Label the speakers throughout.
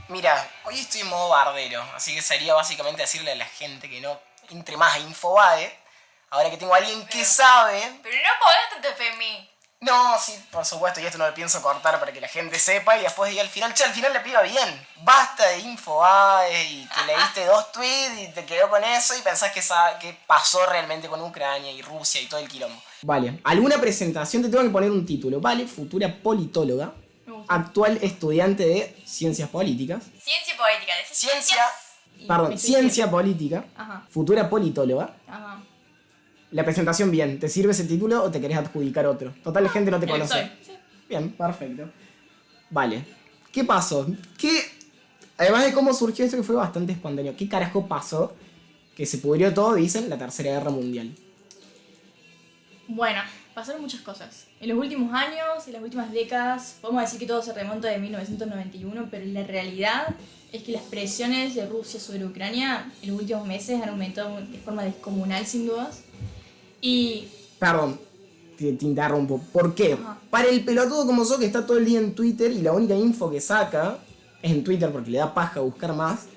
Speaker 1: Mira, hoy estoy en modo bardero, así que sería básicamente decirle a la gente que no entre más a Infobae. Ahora que tengo a alguien que sabe.
Speaker 2: Pero no podés tener fe en mí.
Speaker 1: No, sí, por supuesto, y esto no lo pienso cortar para que la gente sepa y después diga al final la piba bien. Basta de Infobae y que leíste 2 tweets y te quedó con eso y pensás que pasó realmente con Ucrania y Rusia y todo el quilombo. Vale, alguna presentación te tengo que poner un título, ¿vale? Futura politóloga, actual estudiante de ciencias políticas.
Speaker 2: Ciencia política, de
Speaker 1: Ciencia política,
Speaker 2: Ajá.
Speaker 1: futura politóloga.
Speaker 2: Ajá.
Speaker 1: La presentación bien, ¿te sirve ese título o te querés adjudicar otro? Total, la gente no te conoce.
Speaker 2: Sí.
Speaker 1: Bien, perfecto. Vale. ¿Qué pasó? Además de cómo surgió esto que fue bastante espontáneo, ¿qué carajo pasó? Que se pudrió todo, dicen, la Tercera Guerra Mundial.
Speaker 2: Bueno, pasaron muchas cosas. En los últimos años, en las últimas décadas, podemos decir que todo se remonta de 1991, pero la realidad es que las presiones de Rusia sobre Ucrania en los últimos meses han aumentado de forma descomunal, sin dudas. Y...
Speaker 1: Perdón, te interrumpo. ¿Por qué?
Speaker 2: Ajá.
Speaker 1: Para el pelotudo como yo que está todo el día en Twitter y la única info que saca es en Twitter porque le da paja buscar más.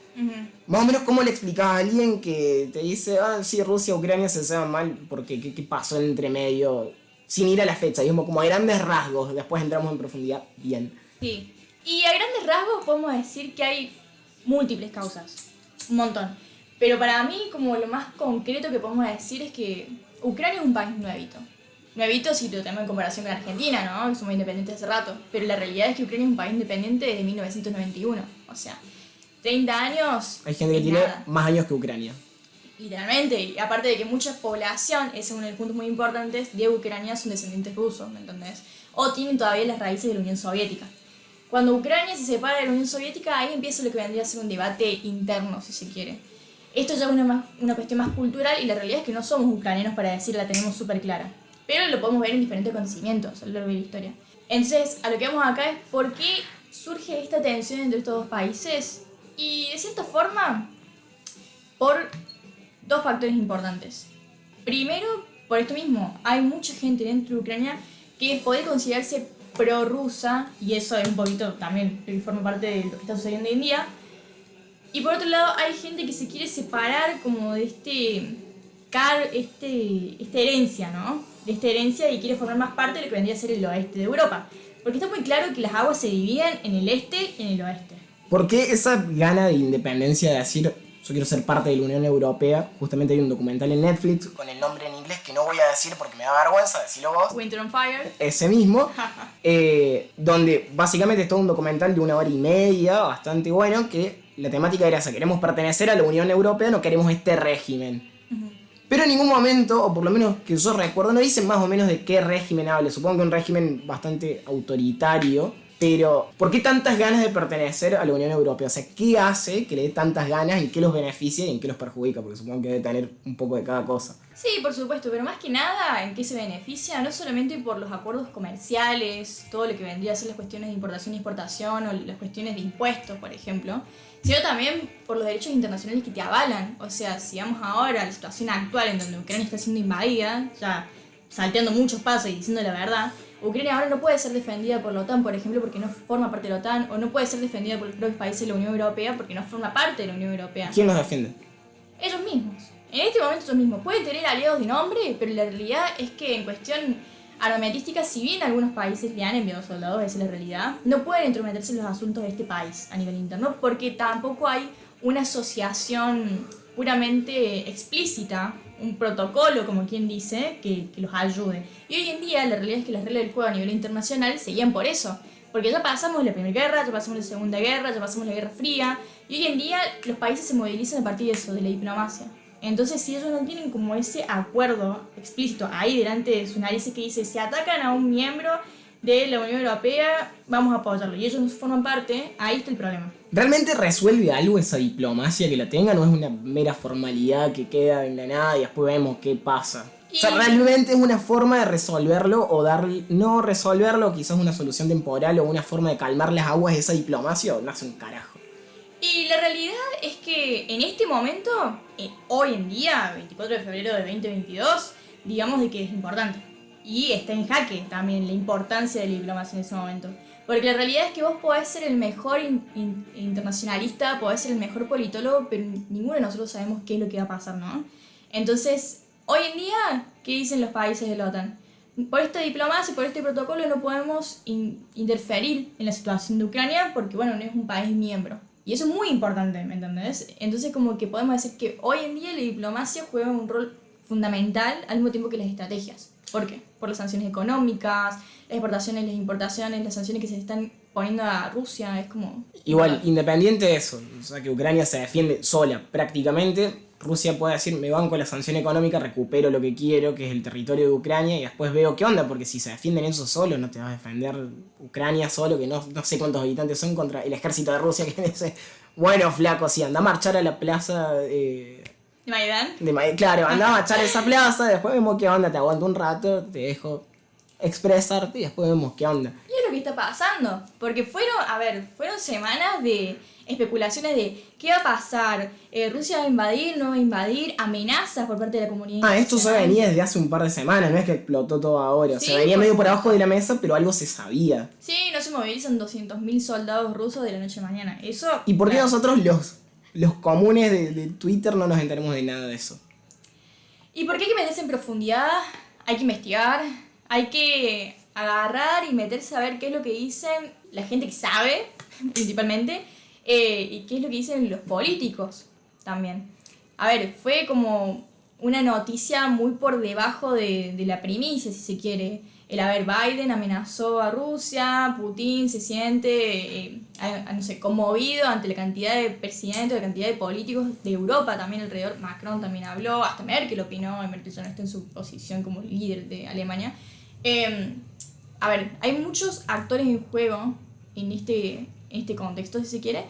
Speaker 1: Más o menos, ¿cómo le explicás a alguien que te dice, sí, Rusia, Ucrania se llevan mal porque qué pasó entre medio? Sin ir a la fecha, digamos, como a grandes rasgos, después entramos en profundidad, bien.
Speaker 2: Sí. Y a grandes rasgos podemos decir que hay múltiples causas, un montón. Pero para mí, como lo más concreto que podemos decir es que Ucrania es un país nuevito. Nuevito si lo tenemos en comparación con Argentina, ¿no? Que somos independientes hace rato. Pero la realidad es que Ucrania es un país independiente desde 1991. O sea, 30 años.
Speaker 1: Hay gente que tiene más años que Ucrania.
Speaker 2: Literalmente, y aparte de que mucha población, ese es uno de los puntos muy importantes, de Ucrania son descendientes rusos, ¿me entendés? O tienen todavía las raíces de la Unión Soviética. Cuando Ucrania se separa de la Unión Soviética, ahí empieza lo que vendría a ser un debate interno, si se quiere. Esto ya es una cuestión más cultural y la realidad es que no somos ucranianos para decir la tenemos súper clara. Pero lo podemos ver en diferentes acontecimientos a lo largo de la historia. Entonces, a lo que vamos acá es por qué surge esta tensión entre estos dos países. Y de cierta forma, por 2 factores importantes. Primero, por esto mismo, hay mucha gente dentro de Ucrania que puede considerarse prorrusa, y eso es un poquito también lo que forma parte de lo que está sucediendo hoy en día. Y por otro lado, hay gente que se quiere separar como de esta herencia, ¿no? De esta herencia y quiere formar más parte de lo que vendría a ser el oeste de Europa. Porque está muy claro que las aguas se dividen en el este y en el oeste.
Speaker 1: ¿Por qué esa gana de independencia de decir yo quiero ser parte de la Unión Europea? Justamente hay un documental en Netflix con el nombre en inglés que no voy a decir porque me da vergüenza, decirlo vos.
Speaker 2: Winter on Fire.
Speaker 1: Ese mismo, donde básicamente es todo un documental de 1 hora y media, bastante bueno, que la temática era esa: queremos pertenecer a la Unión Europea, no queremos este régimen. Pero en ningún momento, o por lo menos que yo recuerdo, no dicen más o menos de qué régimen hable. Supongo que un régimen bastante autoritario. Pero, ¿por qué tantas ganas de pertenecer a la Unión Europea? O sea, ¿qué hace que le dé tantas ganas? ¿En qué los beneficia y en qué los perjudica? Porque supongo que debe tener un poco de cada cosa.
Speaker 2: Sí, por supuesto, pero más que nada en qué se beneficia, no solamente por los acuerdos comerciales, todo lo que vendría a ser las cuestiones de importación y exportación o las cuestiones de impuestos, por ejemplo, sino también por los derechos internacionales que te avalan. O sea, si vamos ahora a la situación actual en donde Ucrania está siendo invadida, ya salteando muchos pasos y diciendo la verdad, Ucrania ahora no puede ser defendida por la OTAN, por ejemplo, porque no forma parte de la OTAN, o no puede ser defendida por los propios países de la Unión Europea porque no forma parte de la Unión Europea.
Speaker 1: ¿Quién los defiende?
Speaker 2: Ellos mismos. En este momento ellos mismos. Pueden tener aliados de nombre, pero la realidad es que en cuestión armamentística, si bien algunos países le han enviado soldados, esa es la realidad, no pueden entrometerse en los asuntos de este país a nivel interno porque tampoco hay una asociación puramente explícita, un protocolo, como quien dice, que los ayude. Y hoy en día la realidad es que las reglas del juego a nivel internacional se guían por eso. Porque ya pasamos la Primera Guerra, ya pasamos la Segunda Guerra, ya pasamos la Guerra Fría. Y hoy en día los países se movilizan a partir de eso, de la diplomacia. Entonces, si ellos no tienen como ese acuerdo explícito ahí delante de su nariz que dice, si atacan a un miembro de la Unión Europea, vamos a apoyarlo, y ellos no forman parte, ahí está el problema.
Speaker 1: ¿Realmente resuelve algo esa diplomacia que la tengan o es una mera formalidad que queda en la nada y después vemos qué pasa? O sea, ¿realmente es una forma de resolverlo o no resolverlo, quizás una solución temporal o una forma de calmar las aguas de esa diplomacia o no hace un carajo?
Speaker 2: Y la realidad es que en este momento, hoy en día, 24 de febrero de 2022, digamos de que es importante. Y está en jaque también la importancia de la diplomacia en ese momento. Porque la realidad es que vos podés ser el mejor internacionalista, podés ser el mejor politólogo, pero ninguno de nosotros sabemos qué es lo que va a pasar, ¿no? Entonces, hoy en día, ¿qué dicen los países de la OTAN? Por esta diplomacia, por este protocolo, no podemos interferir en la situación de Ucrania porque, bueno, no es un país miembro. Y eso es muy importante, ¿me entendés? Entonces, como que podemos decir que hoy en día la diplomacia juega un rol fundamental al mismo tiempo que las estrategias. ¿Por qué? Por las sanciones económicas, las exportaciones, las importaciones, las sanciones que se están poniendo a Rusia, es como...
Speaker 1: Igual, independiente de eso, o sea, que Ucrania se defiende sola prácticamente, Rusia puede decir, me banco la sanción económica, recupero lo que quiero, que es el territorio de Ucrania, y después veo qué onda, porque si se defienden eso solo, no te va a defender Ucrania solo, que no sé cuántos habitantes son, contra el ejército de Rusia, que dice, bueno, flaco, sí, anda a marchar a la plaza...
Speaker 2: ¿De Maidán?
Speaker 1: Claro, anda a marchar a esa plaza, después vemos qué onda, te aguanto un rato, te dejo expresarte y después vemos qué onda.
Speaker 2: Y es lo que está pasando, porque fueron semanas de especulaciones de qué va a pasar, Rusia va a invadir, no va a invadir, amenazas por parte de la comunidad.
Speaker 1: Esto ya venía desde hace un par de semanas, no es que explotó todo ahora, o
Speaker 2: Sí,
Speaker 1: sea, venía medio por abajo de la mesa, pero algo se sabía.
Speaker 2: Sí, no se movilizan 200.000 soldados rusos de la noche a mañana, eso...
Speaker 1: ¿Y por qué
Speaker 2: claro.
Speaker 1: nosotros los comunes de Twitter no nos enteramos de nada de eso?
Speaker 2: ¿Y por qué hay que meterse en profundidad? Hay que investigar, hay que agarrar y meterse a ver qué es lo que dicen la gente que sabe, principalmente, y qué es lo que dicen los políticos también. A ver, fue como una noticia muy por debajo de la primicia, si se quiere. Biden amenazó a Rusia, Putin se siente, no sé, conmovido ante la cantidad de presidentes, la cantidad de políticos de Europa también alrededor. Macron también habló, hasta Merkel opinó, y Merkel ya no está en su posición como líder de Alemania. Hay muchos actores en juego en este contexto, si se quiere,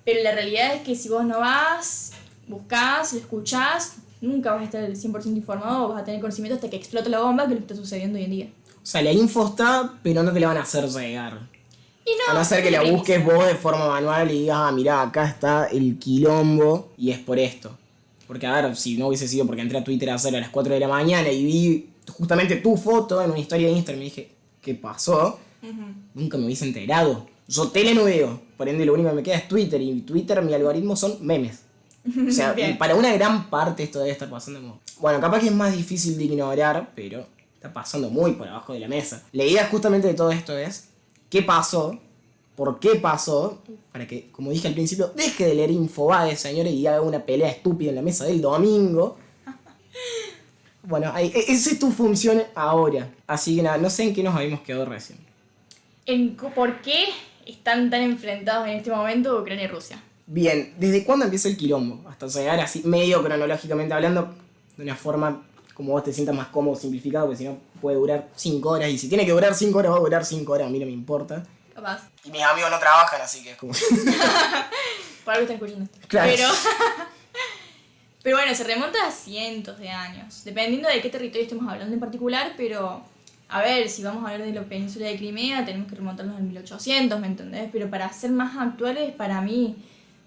Speaker 2: pero la realidad es que si vos no vas, buscás, lo escuchás, nunca vas a estar al 100% informado o vas a tener conocimiento hasta que explota la bomba, que es lo que está sucediendo hoy en día.
Speaker 1: O sea, la info está, pero no te la van a hacer llegar.
Speaker 2: Y no,
Speaker 1: A no ser que la busques vos de forma manual y digas, mirá, acá está el quilombo y es por esto. Porque a ver, si no hubiese sido porque entré a Twitter a hacer a las 4 de la mañana y vi justamente tu foto en una historia de Instagram y dije, ¿qué pasó? Nunca me hubiese enterado. Yo tele no veo, por ende lo único que me queda es Twitter, y Twitter, mi algoritmo son memes. O sea, para una gran parte esto debe estar pasando. Bueno, capaz que es más difícil de ignorar, pero está pasando muy por abajo de la mesa. La idea justamente de todo esto es, ¿qué pasó? ¿Por qué pasó? Para que, como dije al principio, deje de leer Infobae, señores, y haga una pelea estúpida en la mesa del domingo. Bueno, esa es tu función ahora. Así que nada, no sé en qué nos habíamos quedado recién.
Speaker 2: ¿Por qué están tan enfrentados en este momento Ucrania y Rusia?
Speaker 1: Bien, ¿desde cuándo empieza el quilombo? Hasta llegar así, medio cronológicamente hablando, de una forma como vos te sientas más cómodo, simplificado, porque si no puede durar 5 horas, y si tiene que durar 5 horas, va a durar 5 horas, a mí no me importa.
Speaker 2: Capaz.
Speaker 1: Y mis amigos no trabajan, así que es como...
Speaker 2: Por algo están escuchando esto.
Speaker 1: Claro.
Speaker 2: Pero bueno, se remonta a cientos de años, dependiendo de qué territorio estemos hablando en particular, pero... A ver, si vamos a hablar de la península de Crimea, tenemos que remontarnos al 1800, ¿me entendés? Pero para ser más actuales, para mí,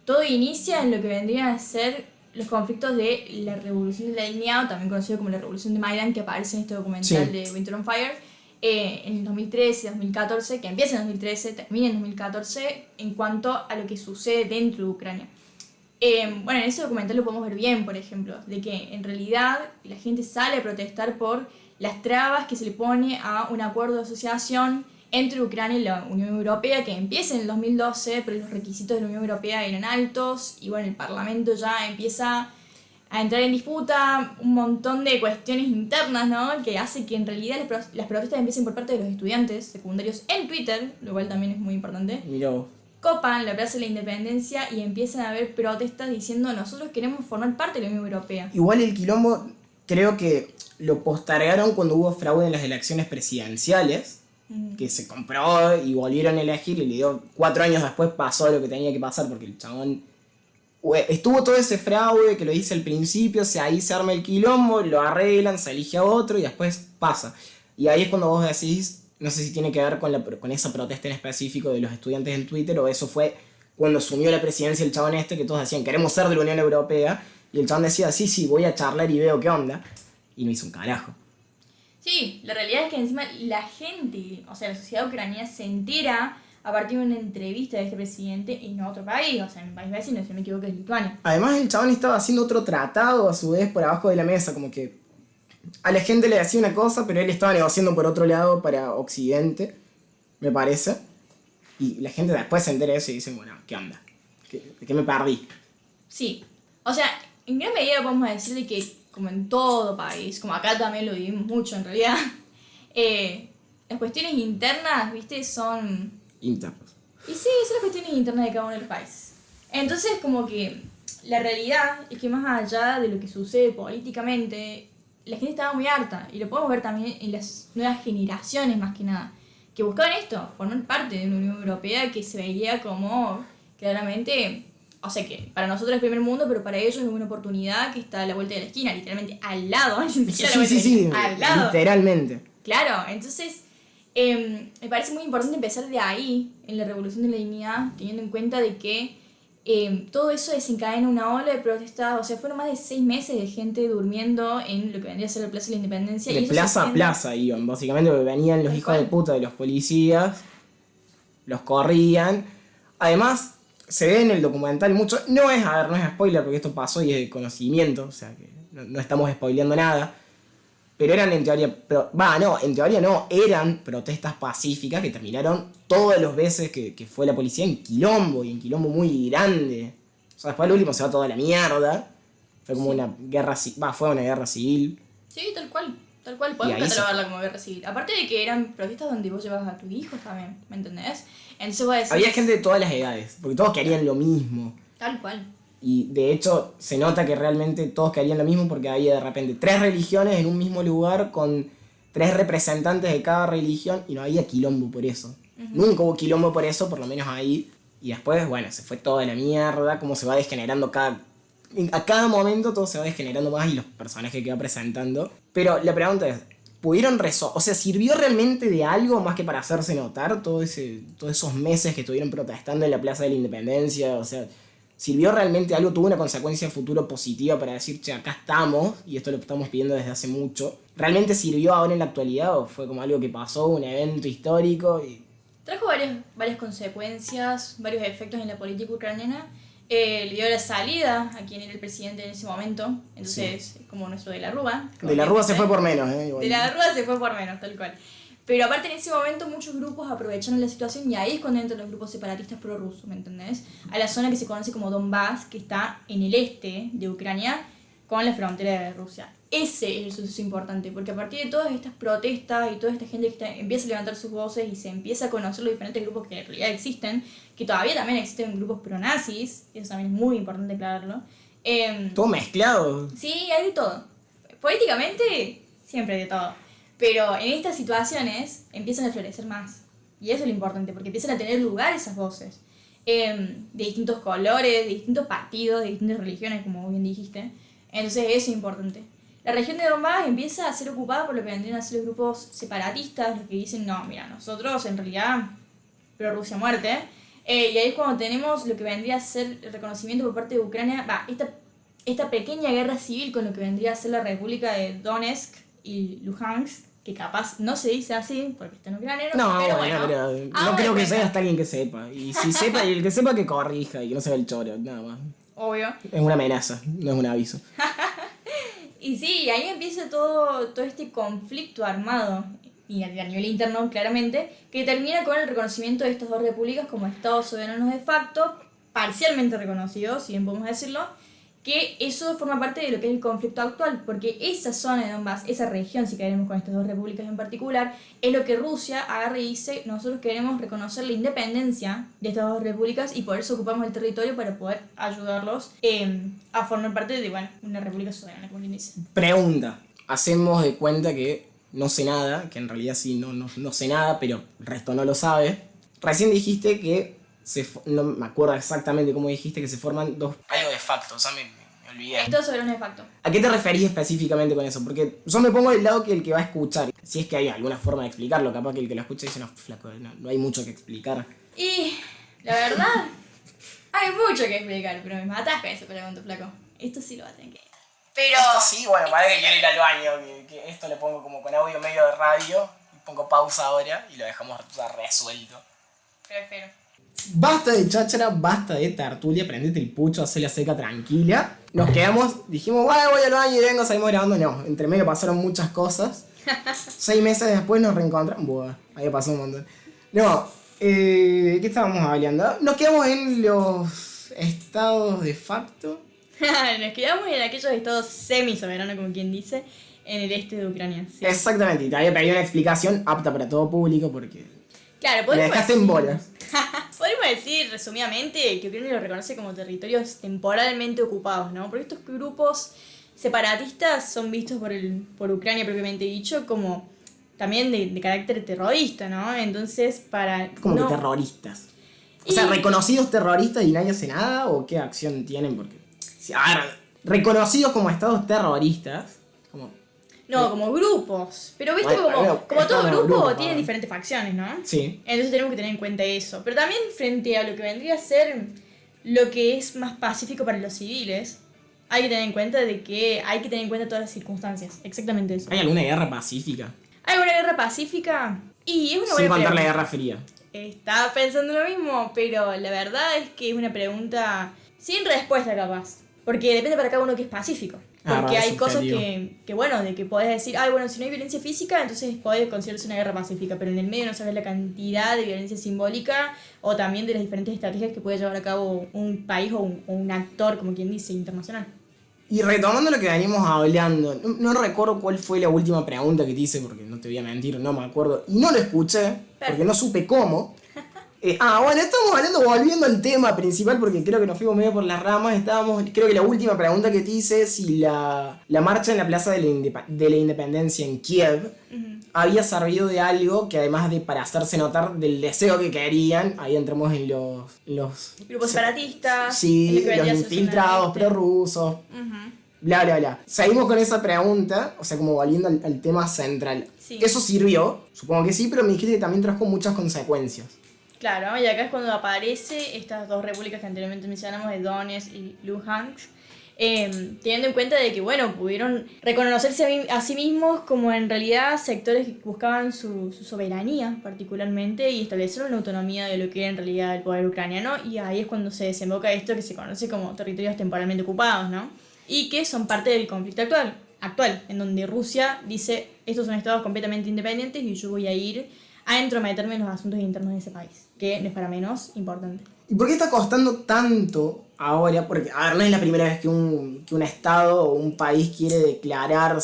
Speaker 2: todo inicia en lo que vendrían a ser los conflictos de la Revolución de la Dignidad, o también conocido como la Revolución de Maidán, que aparece en este documental de Winter on Fire, en el 2013, 2014, que empieza en 2013, termina en 2014, en cuanto a lo que sucede dentro de Ucrania. En ese documental lo podemos ver bien, por ejemplo, de que en realidad la gente sale a protestar por las trabas que se le pone a un acuerdo de asociación entre Ucrania y la Unión Europea, que empieza en el 2012, pero los requisitos de la Unión Europea eran altos, y el Parlamento ya empieza a entrar en disputa, un montón de cuestiones internas, ¿no? Que hace que en realidad las protestas empiecen por parte de los estudiantes secundarios en Twitter, lo cual también es muy importante.
Speaker 1: Mirá vos.
Speaker 2: Copan la Plaza de la Independencia y empiezan a haber protestas diciendo nosotros queremos formar parte de la Unión Europea.
Speaker 1: Igual el quilombo creo que lo postergaron cuando hubo fraude en las elecciones presidenciales, que se compró y volvieron a elegir, y le dio 4 años después pasó lo que tenía que pasar, porque el chabón estuvo todo ese fraude que lo hice al principio, ahí se arma el quilombo, lo arreglan, se elige a otro y después pasa. Y ahí es cuando vos decís, no sé si tiene que ver con esa protesta en específico de los estudiantes en Twitter, o eso fue cuando asumió la presidencia el chabón que todos decían queremos ser de la Unión Europea, y el chabón decía sí, voy a charlar y veo qué onda, y no hizo un carajo.
Speaker 2: Sí, la realidad es que encima la gente, o sea, la sociedad ucraniana se entera a partir de una entrevista de este presidente en otro país, o sea, en un país vecino, si no me equivoco, es Lituania.
Speaker 1: Además, el chabón estaba haciendo otro tratado a su vez por abajo de la mesa, como que a la gente le decía una cosa, pero él estaba negociando por otro lado para Occidente, me parece. Y la gente después se entera de eso y dice, bueno, ¿qué onda? ¿De qué me perdí?
Speaker 2: Sí, o sea, en gran medida podemos decirle que, como en todo país, como acá también lo vivimos mucho en realidad, las cuestiones internas, ¿viste? Son...
Speaker 1: Internos.
Speaker 2: Y sí, son las cuestiones internas de cada uno del país. Entonces, como que la realidad es que más allá de lo que sucede políticamente, la gente estaba muy harta. Y lo podemos ver también en las nuevas generaciones, más que nada, que buscaban esto, formar parte de una Unión Europea que se veía como claramente, o sea que para nosotros es primer mundo, pero para ellos es una oportunidad que está a la vuelta de la esquina, literalmente al lado, ni siquiera a la vuelta de la esquina, al lado.
Speaker 1: Literalmente.
Speaker 2: Claro, entonces me parece muy importante empezar de ahí, en la Revolución de la Dignidad, teniendo en cuenta de que todo eso desencadena una ola de protestas, o sea, fueron más de 6 meses de gente durmiendo en lo que vendría a ser la Plaza de la Independencia.
Speaker 1: De plaza a plaza iban, básicamente, porque venían los hijos de puta de los policías, los corrían. Además, se ve en el documental mucho, no es spoiler porque esto pasó y es de conocimiento, o sea que no estamos spoileando nada. Pero eran en teoría, en teoría no, eran protestas pacíficas que terminaron todas las veces que fue la policía en quilombo, y en quilombo muy grande. O sea, después al último se va toda la mierda. Fue como una guerra fue una guerra civil.
Speaker 2: Sí, tal cual, podemos catalogarla como guerra civil. Aparte de que eran protestas donde vos llevabas a tus hijos también, ¿me entendés? Entonces vos decís...
Speaker 1: Había gente de todas las edades, porque todos querían lo mismo.
Speaker 2: Tal cual.
Speaker 1: Y de hecho se nota que realmente todos querían lo mismo porque había de repente 3 religiones en un mismo lugar con 3 representantes de cada religión y no había quilombo por eso. Nunca hubo quilombo por eso, por lo menos ahí. Y después, bueno, se fue toda la mierda, cómo se va degenerando a cada momento todo se va degenerando más y los personajes que va presentando. Pero la pregunta es, o sea, ¿sirvió realmente de algo más que para hacerse notar todos esos meses que estuvieron protestando en la Plaza de la Independencia? O sea, ¿sirvió realmente algo? ¿Tuvo una consecuencia futuro positiva para decir, che, acá estamos y esto lo estamos pidiendo desde hace mucho? ¿Realmente sirvió ahora en la actualidad o fue como algo que pasó, un evento histórico?
Speaker 2: Trajo varias consecuencias, varios efectos en la política ucraniana. Le dio la salida a quien era el presidente en ese momento, entonces como nuestro de la Rúa.
Speaker 1: De la Rúa se fue por menos,
Speaker 2: De la Rúa se fue por menos, tal cual. Pero aparte en ese momento muchos grupos aprovecharon la situación y ahí es cuando entran los grupos separatistas prorrusos, ¿me entendés? A la zona que se conoce como Donbass, que está en el este de Ucrania, con la frontera de Rusia. Ese es el suceso importante, porque a partir de todas estas protestas y toda esta gente que empieza a levantar sus voces y se empieza a conocer los diferentes grupos que en realidad existen, que todavía también existen grupos pronazis, eso también es muy importante aclararlo.
Speaker 1: Todo mezclado.
Speaker 2: Sí, hay de todo. Políticamente siempre hay de todo. Pero en estas situaciones empiezan a florecer más. Y eso es lo importante, porque empiezan a tener lugar esas voces. De distintos colores, de distintos partidos, de distintas religiones, como bien dijiste. Entonces eso es importante. La región de Donbass empieza a ser ocupada por lo que vendrían a ser los grupos separatistas, los que dicen, no, mira, nosotros en realidad, pro Rusia muerte. Y ahí es cuando tenemos lo que vendría a ser el reconocimiento por parte de Ucrania, esta pequeña guerra civil con lo que vendría a ser la República de Donetsk y Luhansk, que capaz no se dice así porque está en ucraniano, pero
Speaker 1: no creo que sea hasta alguien que sepa. Y si sepa, y el que sepa que corrija y que no se vea el choro, nada más.
Speaker 2: Obvio.
Speaker 1: Es una amenaza, no es un aviso.
Speaker 2: Y sí, ahí empieza todo este conflicto armado, y a nivel interno claramente, que termina con el reconocimiento de estas dos repúblicas como estados soberanos de facto, parcialmente reconocidos, si bien podemos decirlo, que eso forma parte de lo que es el conflicto actual, porque esa zona de Donbass, esa región, si queremos con estas dos repúblicas en particular, es lo que Rusia agarra y dice, nosotros queremos reconocer la independencia de estas dos repúblicas y por eso ocupamos el territorio para poder ayudarlos a formar parte de, una república soberana, como quien dice.
Speaker 1: Pregunta, hacemos de cuenta que no sé nada, que en realidad sí, no sé nada, pero el resto no lo sabe. Recién dijiste que no me acuerdo exactamente cómo dijiste que se forman dos... Algo de facto, o sea, me olvidé.
Speaker 2: Esto sobre un de facto.
Speaker 1: ¿A qué te referís específicamente con eso? Porque yo me pongo del lado que el que va a escuchar. Si es que hay alguna forma de explicarlo, capaz que el que lo escucha dice, no, flaco, no hay mucho que explicar.
Speaker 2: Y la verdad, hay mucho que explicar, pero me matás con esa pregunta, flaco. Esto sí lo va a tener que editar. Pero...
Speaker 1: Esto sí, bueno, parece que quiero ir al baño, que esto le pongo como con audio medio de radio, y pongo pausa ahora y lo dejamos resuelto.
Speaker 2: Prefiero.
Speaker 1: Basta de cháchara, basta de tertulia, prendete el pucho, hacé la seca tranquila. Nos quedamos, dijimos, bueno, voy al baño y vengo, seguimos grabando. No, entre medio pasaron muchas cosas. 6 meses después nos reencontramos. Buah, ahí pasó un montón. No, ¿qué estábamos hablando? Nos quedamos en los estados de facto.
Speaker 2: Nos quedamos en aquellos estados semi-soberanos, como quien dice, en el este de Ucrania. Sí.
Speaker 1: Exactamente, y te había pedido una explicación apta para todo público porque
Speaker 2: Claro,
Speaker 1: me
Speaker 2: podemos
Speaker 1: dejaste en bolas.
Speaker 2: podemos decir, resumidamente, que Ucrania lo reconoce como territorios temporalmente ocupados, ¿no? Porque estos grupos separatistas son vistos por Ucrania propiamente dicho como también de carácter terrorista, ¿no? Entonces, para...
Speaker 1: Como
Speaker 2: no,
Speaker 1: que terroristas. O sea,
Speaker 2: Y-
Speaker 1: reconocidos terroristas y nadie hace nada, ¿o qué acción tienen? Porque, a ver, reconocidos como estados terroristas, como,
Speaker 2: No, como grupos. Pero viste
Speaker 1: Bueno,
Speaker 2: como todo
Speaker 1: estamos
Speaker 2: grupo
Speaker 1: grupos,
Speaker 2: tiene
Speaker 1: ¿no?
Speaker 2: diferentes facciones, ¿no?
Speaker 1: sí.
Speaker 2: Entonces tenemos que tener en cuenta eso. Pero también frente a lo que vendría a ser lo que es más pacífico para los civiles, hay que tener en cuenta de que hay que tener en cuenta todas las circunstancias. Exactamente eso.
Speaker 1: ¿Hay alguna guerra pacífica?
Speaker 2: ¿Hay una guerra pacífica? Y es una
Speaker 1: Sin
Speaker 2: buena
Speaker 1: contar la
Speaker 2: pregunta.
Speaker 1: Guerra Fría.
Speaker 2: Estaba pensando lo mismo, pero la verdad es que es una pregunta sin respuesta capaz. Porque depende para cada uno que es pacífico. Porque
Speaker 1: es
Speaker 2: hay cosas
Speaker 1: subjetivo.
Speaker 2: que, bueno, de que podés decir, ay, bueno, si no hay violencia física, entonces podés considerarse una guerra pacífica. Pero en el medio no sabes la cantidad de violencia simbólica o también de las diferentes estrategias que puede llevar a cabo un país o un actor, como quien dice, internacional.
Speaker 1: Y retomando lo que venimos hablando, no recuerdo cuál fue la última pregunta que te hice, porque no te voy a mentir, no me acuerdo. Y no lo escuché, porque no supe cómo. Bueno, estamos hablando, volviendo al tema principal, porque creo que nos fuimos medio por las ramas. Creo que la última pregunta que te hice es si la marcha en la Plaza de la Independencia en Kiev había servido de algo que además de para hacerse notar del deseo que querían, ahí entramos en los
Speaker 2: Grupos separatistas.
Speaker 1: sí,
Speaker 2: en lo que
Speaker 1: los
Speaker 2: vendría a ser
Speaker 1: infiltrados
Speaker 2: zona
Speaker 1: prorrusos,
Speaker 2: este.
Speaker 1: bla, bla, bla. Seguimos con esa pregunta, o sea, como volviendo al tema central.
Speaker 2: Sí.
Speaker 1: ¿Eso sirvió? Supongo que sí, pero me dijiste que también trajo muchas consecuencias.
Speaker 2: Claro, y acá es cuando aparece estas dos repúblicas que anteriormente mencionamos, de Donetsk y Luhansk, teniendo en cuenta de que, bueno, pudieron reconocerse a sí mismos como en realidad sectores que buscaban su soberanía particularmente y establecieron la autonomía de lo que era en realidad el poder ucraniano, y ahí es cuando se desemboca esto que se conoce como territorios temporalmente ocupados, ¿no? Y que son parte del conflicto actual, en donde Rusia dice, estos son estados completamente independientes y yo voy a ir a entrometerme en los asuntos internos de ese país, que no es para menos importante.
Speaker 1: ¿Y por qué está costando tanto ahora? Porque, a ver, no es la primera vez que un estado o un país quiere declarar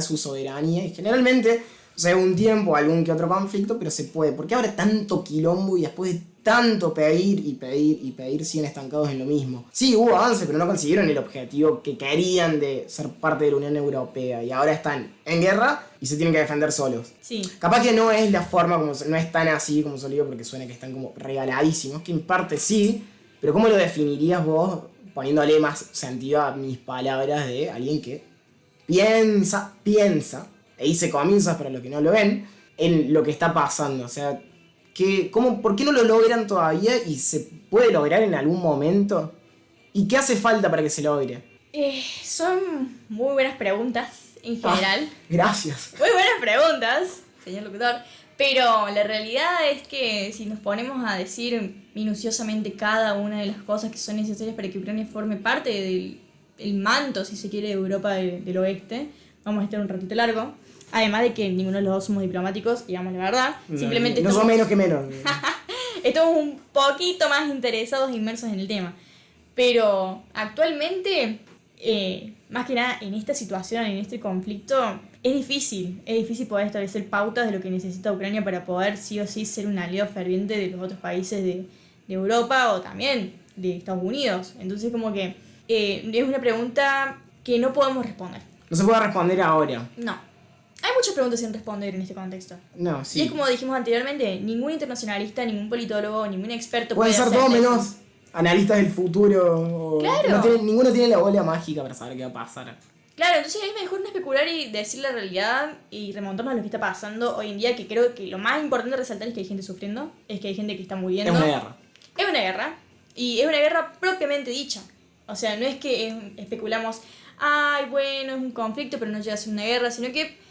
Speaker 1: su soberanía, y generalmente, o sea, un tiempo, algún que otro conflicto, pero se puede. ¿Por qué ahora tanto quilombo y después de tanto pedir y pedir y pedir siguen estancados en lo mismo? Sí, hubo avance, pero no consiguieron el objetivo que querían de ser parte de la Unión Europea, y ahora están en guerra y se tienen que defender solos.
Speaker 2: Sí,
Speaker 1: Capaz que no es la forma, no es tan así como se lo digo, porque suena que están como regaladísimos, que en parte sí, pero ¿cómo lo definirías vos poniéndole más sentido a mis palabras de alguien que piensa, e hice comillas para los que no lo ven, en lo que está pasando? O sea, ¿por qué no lo logran todavía y se puede lograr en algún momento? ¿Y qué hace falta para que se logre?
Speaker 2: son muy buenas preguntas en general.
Speaker 1: Gracias.
Speaker 2: Muy buenas preguntas, señor locutor. Pero la realidad es que si nos ponemos a decir minuciosamente cada una de las cosas que son necesarias para que Ucrania forme parte del manto, si se quiere, de Europa del oeste, vamos a estar un ratito largo. Además de que ninguno de los dos somos diplomáticos, digamos la verdad. Simplemente
Speaker 1: no son menos que menos.
Speaker 2: estamos un poquito más interesados e inmersos en el tema. Pero actualmente, más que nada en esta situación, en este conflicto, es difícil poder establecer pautas de lo que necesita Ucrania para poder sí o sí ser un aliado ferviente de los otros países de Europa o también de Estados Unidos. Entonces como que es una pregunta que no podemos responder.
Speaker 1: No se puede responder ahora.
Speaker 2: No. Hay muchas preguntas sin responder en este contexto.
Speaker 1: No, sí.
Speaker 2: Y es como dijimos anteriormente, ningún internacionalista, ningún politólogo, ningún experto
Speaker 1: Pueden
Speaker 2: puede
Speaker 1: ser
Speaker 2: hacer
Speaker 1: todos
Speaker 2: eso.
Speaker 1: menos analistas del futuro.
Speaker 2: Claro.
Speaker 1: Ninguno tiene la bola mágica para saber qué va a pasar.
Speaker 2: Claro, entonces es mejor no especular y decir la realidad y remontarnos a lo que está pasando hoy en día, que creo que lo más importante de resaltar es que hay gente sufriendo, es que hay gente que está muriendo.
Speaker 1: Es una guerra.
Speaker 2: Es una guerra, y es una guerra propiamente dicha. O sea, no es que especulamos, ay, bueno, es un conflicto, pero no llega a ser una guerra, sino que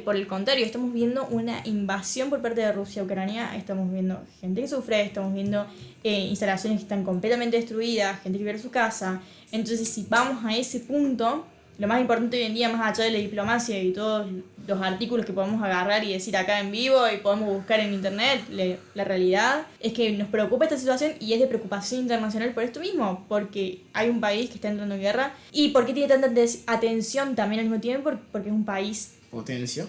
Speaker 2: por el contrario, estamos viendo una invasión por parte de Rusia a Ucrania, estamos viendo gente que sufre, estamos viendo instalaciones que están completamente destruidas, gente que pierde su casa. Entonces, si vamos a ese punto, lo más importante hoy en día, más allá de la diplomacia y todos los artículos que podemos agarrar y decir acá en vivo y podemos buscar en internet, la realidad es que nos preocupa esta situación y es de preocupación internacional por esto mismo, porque hay un país que está entrando en guerra y porque tiene tanta atención también al mismo tiempo, porque es un país...
Speaker 1: ¿Potencia?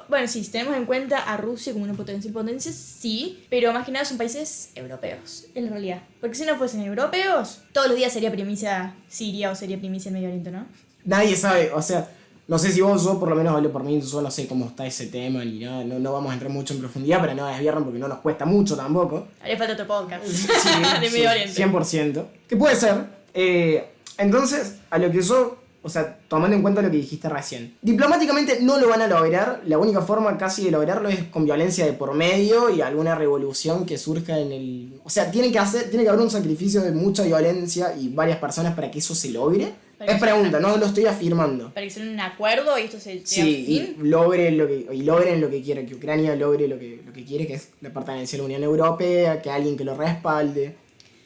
Speaker 2: Bueno, sí, si tenemos en cuenta a Rusia como una potencia, sí, pero más que nada son países europeos, en realidad. Porque si no fuesen europeos, todos los días sería primicia Siria o sería primicia el Medio Oriente, ¿no?
Speaker 1: Nadie sabe, o sea, no sé si vos, yo por lo menos hablo por mí, yo no sé cómo está ese tema ni nada, no vamos a entrar mucho en profundidad, pero no desvierran porque no nos cuesta mucho tampoco.
Speaker 2: Haría falta otro podcast
Speaker 1: Sí,
Speaker 2: de Medio Oriente.
Speaker 1: 100%. ¿Qué puede ser? Entonces, a lo que yo, o sea, tomando en cuenta lo que dijiste recién, diplomáticamente no lo van a lograr, la única forma casi de lograrlo es con violencia de por medio y alguna revolución que surja en el... O sea, tiene que haber un sacrificio de mucha violencia y varias personas para que eso se logre. Es pregunta, no lo estoy afirmando.
Speaker 2: Para que se den un acuerdo y esto se llegue
Speaker 1: Sí,
Speaker 2: a fin.
Speaker 1: y logren lo que quiere, que Ucrania logre lo que quiere, que es la pertenencia a la Unión Europea, que alguien que lo respalde.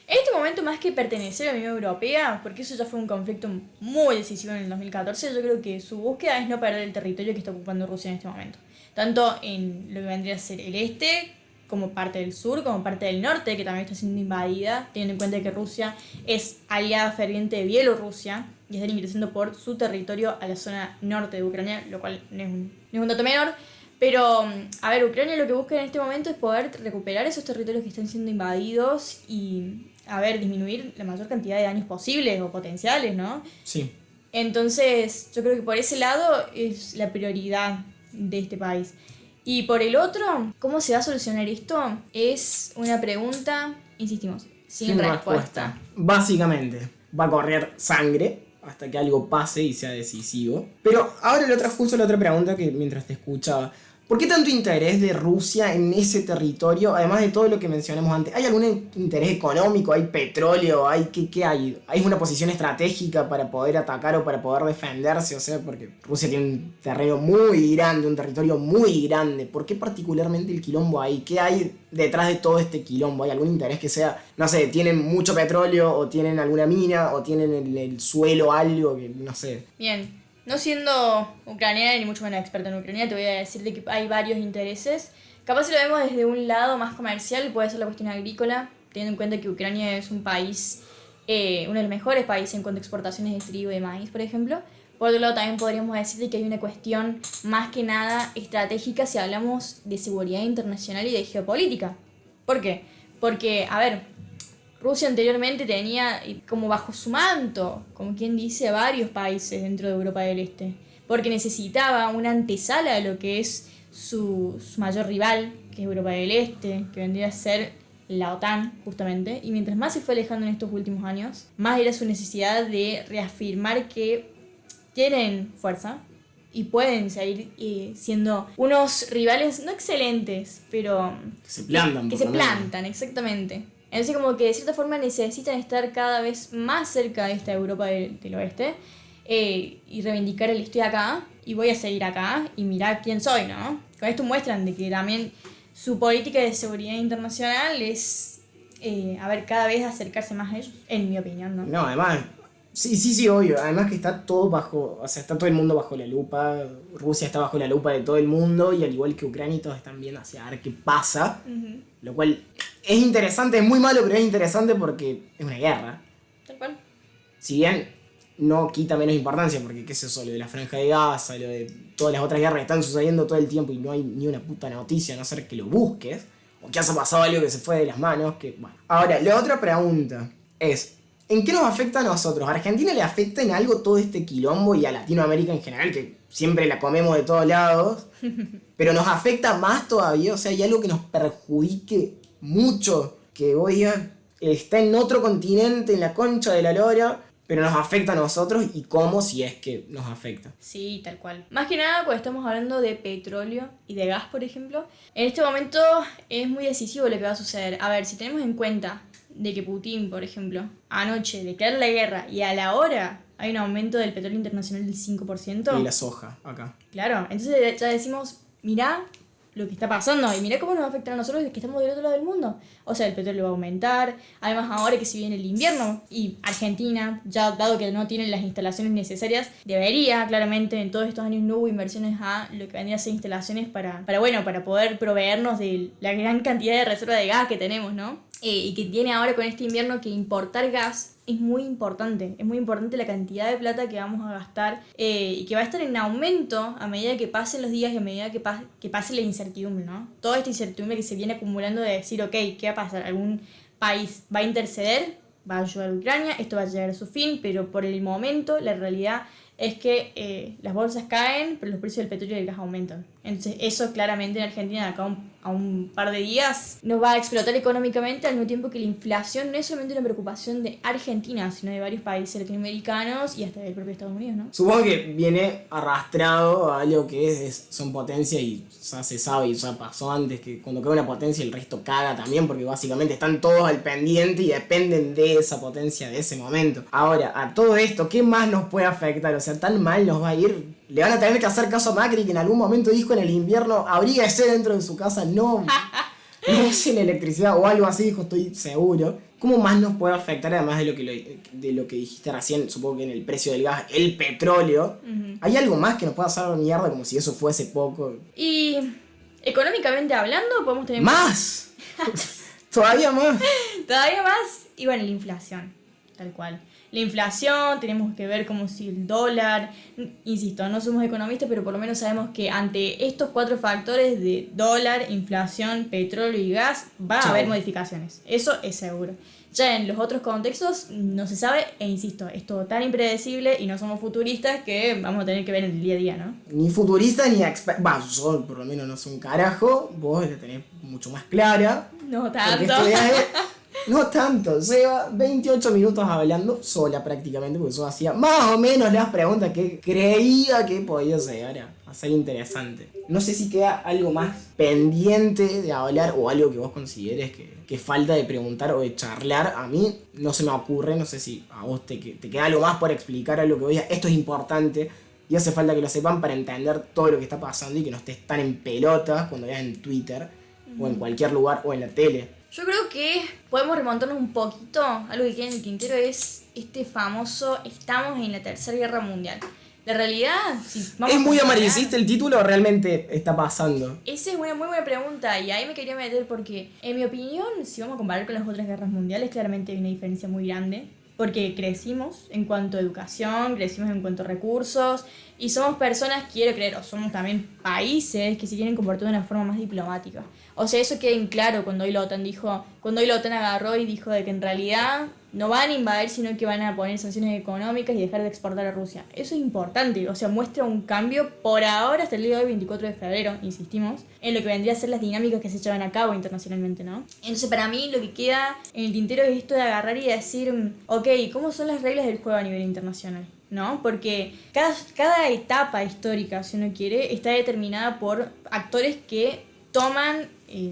Speaker 2: En este momento, más que pertenecer a la Unión Europea, porque eso ya fue un conflicto muy decisivo en el 2014, yo creo que su búsqueda es no perder el territorio que está ocupando Rusia en este momento. Tanto en lo que vendría a ser el este, como parte del sur, como parte del norte, que también está siendo invadida, teniendo en cuenta que Rusia es aliada ferviente de Bielorrusia y están ingresando por su territorio a la zona norte de Ucrania, lo cual no es un dato menor. Pero, a ver, Ucrania lo que busca en este momento es poder recuperar esos territorios que están siendo invadidos y, a ver, disminuir la mayor cantidad de daños posibles o potenciales, ¿no?
Speaker 1: Sí.
Speaker 2: Entonces, yo creo que por ese lado es la prioridad de este país. Y por el otro, ¿cómo se va a solucionar esto? Es una pregunta, insistimos, sin respuesta.
Speaker 1: Básicamente, va a correr sangre hasta que algo pase y sea decisivo. Pero ahora justo la otra pregunta que mientras te escuchaba. ¿Por qué tanto interés de Rusia en ese territorio? Además de todo lo que mencionamos antes. ¿Hay algún interés económico? ¿Hay petróleo? ¿Qué hay? ¿Hay una posición estratégica para poder atacar o para poder defenderse? O sea, porque Rusia tiene un terreno muy grande, un territorio muy grande. ¿Por qué particularmente el quilombo ahí? ¿Qué hay detrás de todo este quilombo? ¿Hay algún interés que sea, no sé, tienen mucho petróleo o tienen alguna mina o tienen el suelo algo que no sé?
Speaker 2: Bien. No siendo ucraniana ni mucho menos experta en Ucrania, te voy a decir de que hay varios intereses. Capaz si lo vemos desde un lado más comercial, puede ser la cuestión agrícola, teniendo en cuenta que Ucrania es un país, uno de los mejores países en cuanto a exportaciones de trigo y de maíz, por ejemplo. Por otro lado, también podríamos decir de que hay una cuestión más que nada estratégica si hablamos de seguridad internacional y de geopolítica. ¿Por qué? Porque, a ver, Rusia anteriormente tenía como bajo su manto, como quien dice, a varios países dentro de Europa del Este, porque necesitaba una antesala de lo que es su mayor rival, que es Europa del Este, que vendría a ser la OTAN, justamente, y mientras más se fue alejando en estos últimos años, más era su necesidad de reafirmar que tienen fuerza y pueden seguir siendo unos rivales no excelentes, pero
Speaker 1: Que se plantan.
Speaker 2: que se plantan, exactamente. Entonces como que de cierta forma necesitan estar cada vez más cerca de esta Europa del oeste y reivindicar el estoy acá y voy a seguir acá y mirar quién soy, ¿no? Con esto muestran de que también su política de seguridad internacional es, cada vez acercarse más a ellos, en mi opinión, ¿no?
Speaker 1: No, además, sí, obvio. Además que está todo está todo el mundo bajo la lupa. Rusia está bajo la lupa de todo el mundo y al igual que Ucrania todos están viendo hacia ver qué pasa.
Speaker 2: Uh-huh.
Speaker 1: Lo cual es interesante, es muy malo, pero es interesante porque es una guerra.
Speaker 2: Tal cual.
Speaker 1: Si bien no quita menos importancia, porque qué es eso, lo de la Franja de Gaza, lo de todas las otras guerras que están sucediendo todo el tiempo y no hay ni una puta noticia, a no ser que lo busques, o que haya pasado algo que se fue de las manos, que bueno. Ahora, la otra pregunta es, ¿en qué nos afecta a nosotros? ¿A Argentina le afecta en algo todo este quilombo y a Latinoamérica en general, que siempre la comemos de todos lados? Pero nos afecta más todavía, o sea, hay algo que nos perjudique mucho, que hoy está en otro continente, en la concha de la lora, pero nos afecta a nosotros y cómo si es que nos afecta.
Speaker 2: Sí, tal cual. Más que nada cuando estamos hablando de petróleo y de gas, por ejemplo, en este momento es muy decisivo lo que va a suceder. A ver, si tenemos en cuenta de que Putin, por ejemplo, anoche declara la guerra y a la hora hay un aumento del petróleo internacional del 5%.
Speaker 1: Y la soja, acá.
Speaker 2: Claro, entonces ya decimos, mirá lo que está pasando y mirá cómo nos va a afectar a nosotros que estamos del otro lado del mundo. O sea, el petróleo va a aumentar, además ahora que se viene el invierno y Argentina, ya dado que no tiene las instalaciones necesarias, debería, claramente, en todos estos años no hubo inversiones a lo que vendría a ser instalaciones para poder proveernos de la gran cantidad de reserva de gas que tenemos, ¿no? Y que tiene ahora con este invierno que importar gas es muy importante la cantidad de plata que vamos a gastar y que va a estar en aumento a medida que pasen los días y a medida que pase la incertidumbre, ¿no? Toda esta incertidumbre que se viene acumulando de decir, ok, ¿qué va a pasar? ¿Algún país va a interceder? ¿Va a ayudar a Ucrania? Esto va a llegar a su fin, pero por el momento la realidad es que las bolsas caen, pero los precios del petróleo y del gas aumentan. Entonces eso claramente en Argentina de acá a un par de días nos va a explotar económicamente, al mismo tiempo que la inflación no es solamente una preocupación de Argentina, sino de varios países latinoamericanos y hasta del propio Estados Unidos, ¿no?
Speaker 1: Supongo que viene arrastrado a algo que son potencias y ya se sabe y ya pasó antes que cuando cae una potencia el resto caga también porque básicamente están todos al pendiente y dependen de esa potencia de ese momento. Ahora, a todo esto, ¿qué más nos puede afectar? O sea, tan mal nos va a ir. Le van a tener que hacer caso a Macri que en algún momento dijo en el invierno abríguese dentro de su casa, no usen electricidad o algo así, dijo, estoy seguro. ¿Cómo más nos puede afectar además de lo que dijiste recién, supongo que en el precio del gas, el petróleo? Uh-huh. ¿Hay algo más que nos pueda hacer mierda como si eso fuese poco?
Speaker 2: Y económicamente hablando podemos tener...
Speaker 1: ¡Más! Todavía más.
Speaker 2: Todavía más. Y bueno, la inflación, tal cual. La inflación, tenemos que ver como si el dólar, insisto, no somos economistas, pero por lo menos sabemos que ante estos 4 factores de dólar, inflación, petróleo y gas, va a haber modificaciones. Eso es seguro. Ya en los otros contextos no se sabe, e insisto, es todo tan impredecible y no somos futuristas que vamos a tener que ver en el día a día, ¿no?
Speaker 1: Ni futuristas ni expertos. Yo por lo menos no soy un carajo, vos la tenés mucho más clara.
Speaker 2: No tanto.
Speaker 1: No tanto, lleva 28 minutos hablando sola prácticamente, porque yo hacía más o menos las preguntas que creía que podía llegar a ser interesante. No sé si queda algo más pendiente de hablar o algo que vos consideres que falta de preguntar o de charlar. A mí no se me ocurre, no sé si a vos te queda algo más por explicar algo que voy a... Esto es importante y hace falta que lo sepan para entender todo lo que está pasando y que no estés tan en pelotas cuando veas en Twitter o en cualquier lugar o en la tele.
Speaker 2: Yo creo que podemos remontarnos un poquito. Algo que queda en el tintero es este famoso estamos en la Tercera Guerra Mundial. La realidad, si vamos
Speaker 1: ¿es muy amarillista el título o realmente está pasando?
Speaker 2: Esa es una muy buena pregunta y ahí me quería meter porque, en mi opinión, si vamos a comparar con las otras guerras mundiales, claramente hay una diferencia muy grande. Porque crecimos en cuanto a educación, crecimos en cuanto a recursos y somos personas, quiero creer, o somos también países que se quieren comportar de una forma más diplomática. O sea, eso queda en claro cuando hoy la OTAN agarró y dijo de que en realidad no van a invadir, sino que van a poner sanciones económicas y dejar de exportar a Rusia. Eso es importante, o sea, muestra un cambio por ahora hasta el día de hoy, 24 de febrero, insistimos, en lo que vendría a ser las dinámicas que se llevan a cabo internacionalmente, ¿no? Entonces, para mí, lo que queda en el tintero es esto de agarrar y decir, ok, ¿cómo son las reglas del juego a nivel internacional? ¿No? Porque cada etapa histórica, si uno quiere, está determinada por actores que toman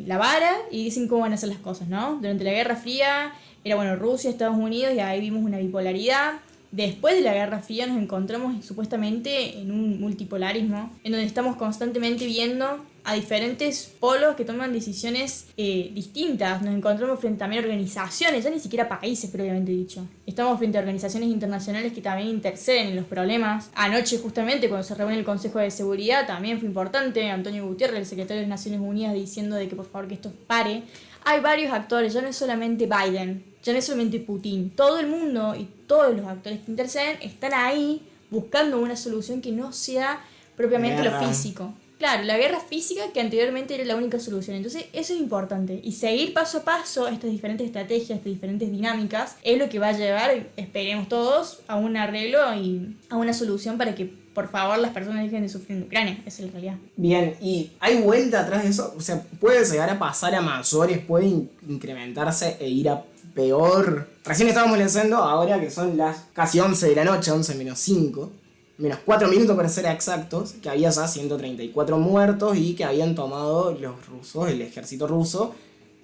Speaker 2: la vara y dicen cómo van a hacer las cosas, ¿no? Durante la Guerra Fría era, Rusia, Estados Unidos, y ahí vimos una bipolaridad. Después de la Guerra Fría nos encontramos supuestamente en un multipolarismo, en donde estamos constantemente viendo a diferentes polos que toman decisiones distintas. Nos encontramos frente también a organizaciones, ya ni siquiera países, previamente dicho. Estamos frente a organizaciones internacionales que también interceden en los problemas. Anoche, justamente, cuando se reúne el Consejo de Seguridad, también fue importante Antonio Guterres, el secretario de las Naciones Unidas, diciendo de que por favor que esto pare. Hay varios actores, ya no es solamente Biden, ya no es solamente Putin. Todo el mundo y todos los actores que interceden están ahí buscando una solución que no sea propiamente lo físico. Claro, la guerra física que anteriormente era la única solución. Entonces eso es importante. Y seguir paso a paso estas diferentes estrategias, estas diferentes dinámicas, es lo que va a llevar, esperemos todos, a un arreglo y a una solución para que, por favor, las personas dejen de sufrir en Ucrania. Esa es la realidad.
Speaker 1: Bien, ¿y hay vuelta atrás de eso? O sea, ¿puede llegar a pasar a mayores? ¿Puede incrementarse e ir a peor? Recién estábamos leyendo, ahora que son las casi 11 de la noche, 11 menos 5... menos 4 minutos para ser exactos, que había ya 134 muertos y que habían tomado los rusos, el ejército ruso,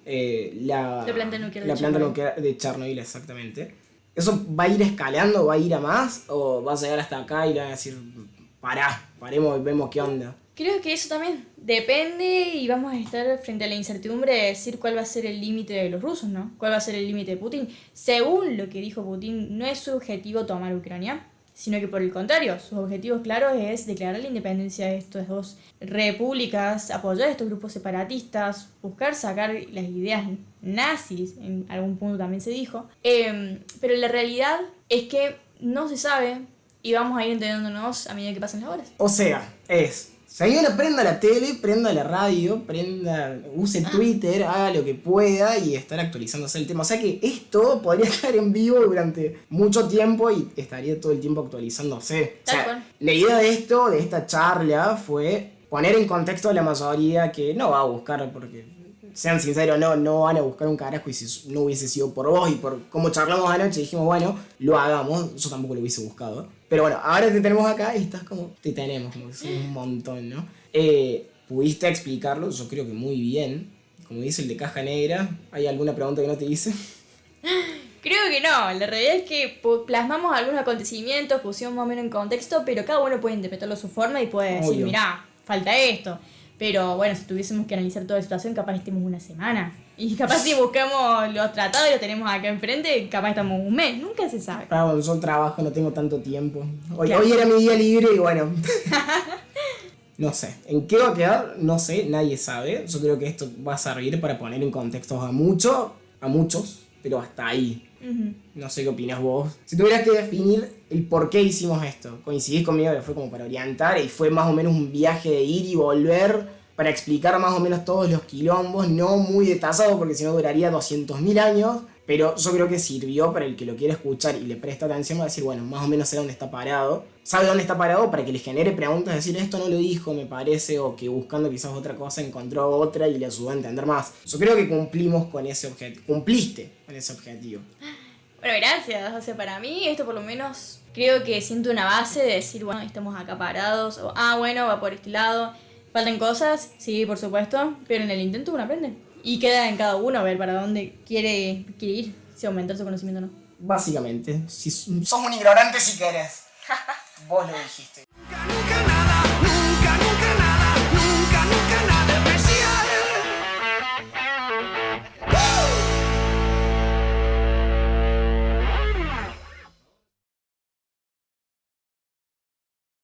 Speaker 2: La planta nuclear de
Speaker 1: la planta
Speaker 2: Chernobyl.
Speaker 1: nuclear de Chernobyl, exactamente. ¿Eso va a ir escalando, va a ir a más? ¿O va a llegar hasta acá y le van a decir, paremos y vemos qué onda?
Speaker 2: Creo que eso también depende y vamos a estar frente a la incertidumbre de decir cuál va a ser el límite de los rusos, ¿no? ¿Cuál va a ser el límite de Putin? Según lo que dijo Putin, no es su objetivo tomar Ucrania, sino que por el contrario, sus objetivos claros es declarar la independencia de estas dos repúblicas, apoyar a estos grupos separatistas, buscar sacar las ideas nazis, en algún punto también se dijo. Pero la realidad es que no se sabe y vamos a ir entendiéndonos a medida que pasen las horas.
Speaker 1: O sea, señora, prenda la tele, prenda la radio, use Twitter, haga lo que pueda y estar actualizándose el tema. O sea que esto podría estar en vivo durante mucho tiempo y estaría todo el tiempo actualizándose. O
Speaker 2: Tal
Speaker 1: sea,
Speaker 2: cual.
Speaker 1: la idea de esta charla, fue poner en contexto a la mayoría que no va a buscar, porque sean sinceros, no van a buscar un carajo, y si no hubiese sido por vos y por cómo charlamos anoche, dijimos, bueno, lo hagamos. Yo tampoco lo hubiese buscado. Pero bueno, ahora te tenemos acá y estás como, te tenemos, como que somos un montón, ¿no? Pudiste explicarlo, yo creo que muy bien. Como dice el de caja negra, ¿hay alguna pregunta que no te hice?
Speaker 2: Creo que no, la realidad es que plasmamos algunos acontecimientos, pusimos más o menos en contexto, pero cada uno puede interpretarlo a su forma y puede decir,
Speaker 1: Obvio.
Speaker 2: mirá, falta esto. Pero bueno, si tuviésemos que analizar toda la situación, capaz estemos una semana. Y capaz si buscamos los tratados y los tenemos acá enfrente, capaz estamos un mes, nunca se sabe.
Speaker 1: Ah, bueno, yo trabajo, no tengo tanto tiempo.
Speaker 2: Claro.
Speaker 1: Hoy era mi día libre y bueno. No sé, ¿en qué va a quedar? No sé, nadie sabe. Yo creo que esto va a servir para poner en contexto a muchos, pero hasta ahí.
Speaker 2: Ujú.
Speaker 1: No sé qué opinas vos. Si tuvieras que definir el por qué hicimos esto, coincidís conmigo que fue como para orientar y fue más o menos un viaje de ir y volver para explicar más o menos todos los quilombos, no muy detallado porque si no duraría 200.000 años, pero yo creo que sirvió para el que lo quiera escuchar y le presta atención, va a decir, bueno, más o menos sé dónde está parado. Sabe dónde está parado para que le genere preguntas, decir, esto no lo dijo, me parece, o que buscando quizás otra cosa encontró otra y le ayudó a entender más. Yo creo que cumplimos con ese objetivo, cumpliste con ese objetivo.
Speaker 2: Bueno, gracias. O sea, para mí esto por lo menos creo que siento una base de decir, bueno, estamos acá parados, o bueno, va por este lado. ¿Faltan cosas? Sí, por supuesto, pero en el intento uno aprende. Y queda en cada uno ver para dónde quiere ir, si aumentar su conocimiento o no.
Speaker 1: Básicamente, si sos un ignorante si querés. Vos lo dijiste.